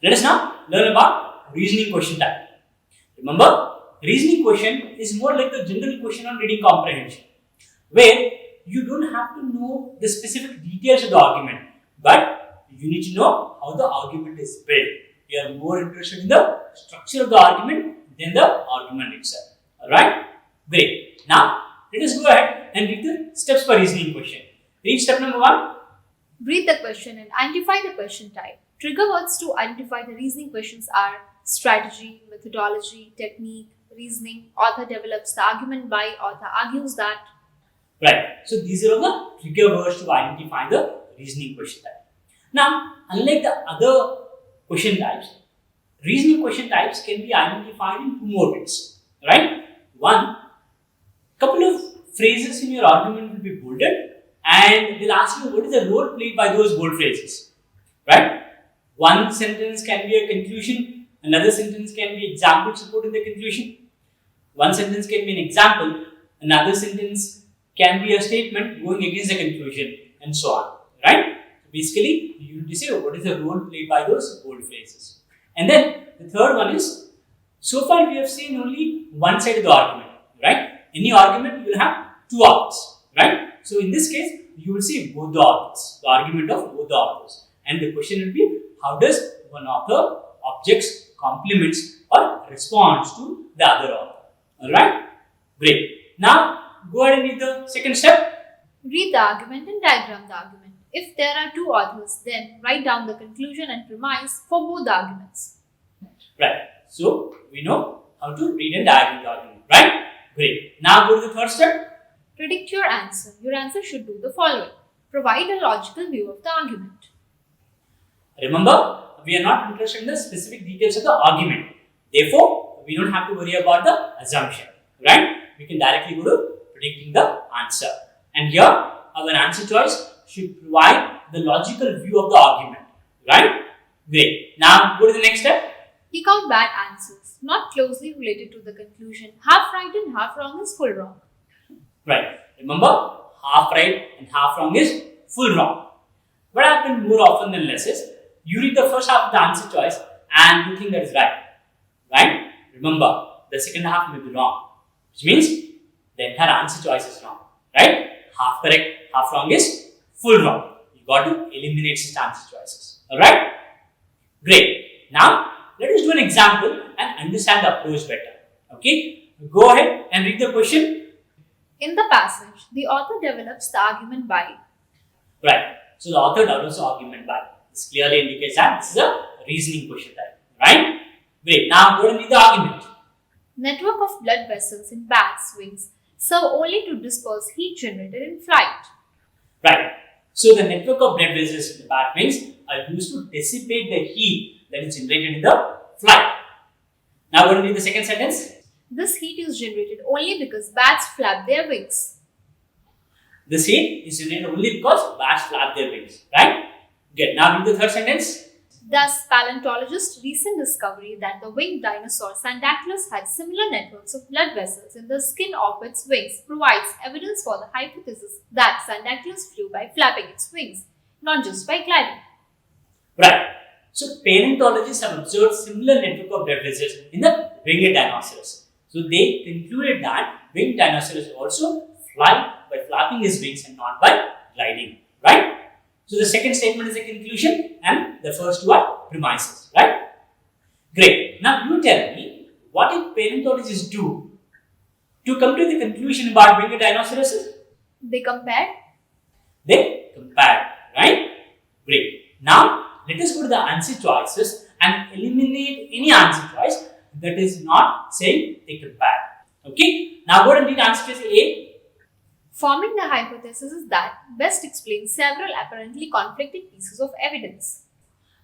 Let us now learn about reasoning question type. Remember, reasoning question is more like the general question on reading comprehension, where you don't have to know the specific details of the argument, but you need to know how the argument is built. You are more interested in the structure of the argument than the argument itself. Alright? Great. Now, let us go ahead and read the steps for reasoning question. Read step number 1. Read the question and identify the question type. Trigger words to identify the reasoning questions are strategy, methodology, technique, reasoning, author develops the argument by, author argues that. Right. So these are all the trigger words to identify the reasoning question type. Now, unlike the other question types, reasoning question types can be identified in two more ways. Right? One, couple of phrases in your argument will be bolded and they'll ask you what is the role played by those bold phrases. Right? One sentence can be a conclusion, another sentence can be example supporting the conclusion. One sentence can be an example, another sentence can be a statement going against the conclusion, and so on. Right? Basically, you need to say what is the role played by those bold phrases. And then the third one is, so far we have seen only one side of the argument. Right? Any argument you will have two authors. Right? So in this case, you will see both the authors, the argument of both the authors. And the question will be, how does one author objects, compliments, or responds to the other author? Alright? Great. Now, go ahead and read the second step. Read the argument and diagram the argument. If there are two authors, then write down the conclusion and premise for both the arguments. Right. So, we know how to read and diagram the argument. Right? Great. Now, go to the third step. Predict your answer. Your answer should do the following. Provide a logical view of the argument. Remember, we are not interested in the specific details of the argument. Therefore, we don't have to worry about the assumption. Right? We can directly go to predicting the answer. And here, our answer choice should provide the logical view of the argument. Right? Great. Now, go to the next step. Pick out bad answers, not closely related to the conclusion. Half right and half wrong is full wrong. Right. Remember, half right and half wrong is full wrong. What happens more often than less is, you read the first half of the answer choice and you think that is right. Right? Remember, the second half may be wrong. Which means, the entire answer choice is wrong. Right? Half correct, half wrong is full wrong. You got to eliminate such answer choices. Alright? Great. Now, let us do an example and understand the approach better. Okay? Go ahead and read the question. In the passage, the author develops the argument by. Right. So, the author develops the argument by. This clearly indicates that this is a reasoning question type. Right? Great. Now, go and read the argument. Network of blood vessels in bats' wings serve only to disperse heat generated in flight. Right. So, the network of blood vessels in the bat wings are used to dissipate the heat that is generated in the flight. Now, go and read the second sentence. This heat is generated only because bats flap their wings. This heat is generated only because bats flap their wings. Right? Good. Now, read the third sentence. Thus, paleontologists' recent discovery that the winged dinosaur Sandaclus had similar networks of blood vessels in the skin of its wings provides evidence for the hypothesis that Sandaclus flew by flapping its wings, not just by gliding. Right. So, paleontologists have observed similar network of blood vessels in the winged dinosaurs. So, they concluded that winged dinosaurs also fly by flapping his wings and not by gliding. Right? So, the second statement is a conclusion and the first two are premises. Right? Great. Now, you tell me, what did paleontologists do to come to the conclusion about winged dinosaurs? They compared. Right? Great. Now, let us go to the answer choices and eliminate any answer choice that is not saying they compare. Okay? Now, go and read answer choice A. Forming the hypothesis is that best explains several apparently conflicting pieces of evidence.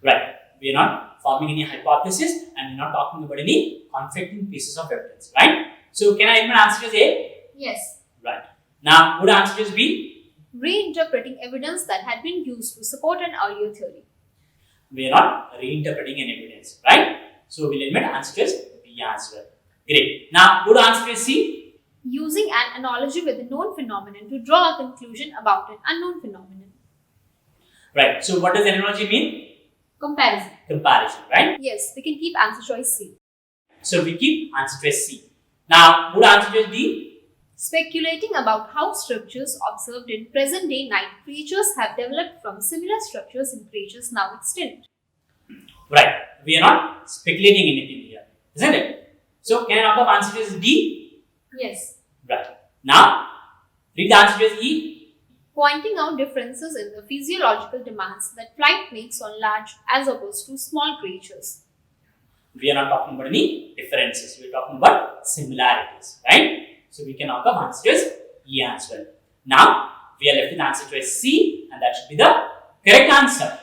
Right. We are not forming any hypothesis and we are not talking about any conflicting pieces of evidence. Right? So, can I even answer choice A? Yes. Right. Now, go to answer choice B. Reinterpreting evidence that had been used to support an earlier theory. We are not reinterpreting an evidence. Right? So, we'll eliminate answer choice B as well. Great. Now, go to answer choice C. Using an analogy with a known phenomenon to draw a conclusion about an unknown phenomenon. Right. So, what does analogy mean? Comparison, right? Yes, we can keep answer choice C. So we keep answer choice C. Now, would answer choice D? Speculating about how structures observed in present day night creatures have developed from similar structures in creatures now extinct. Right. We are not speculating anything here, isn't it? So, can I knock off answer choice D? Yes. Right. Now, read the answer choice E. Pointing out differences in the physiological demands that flight makes on large as opposed to small creatures. We are not talking about any differences. We are talking about similarities, right? So we can knock off answer choice E as well. Now we are left with answer choice C, and that should be the correct answer.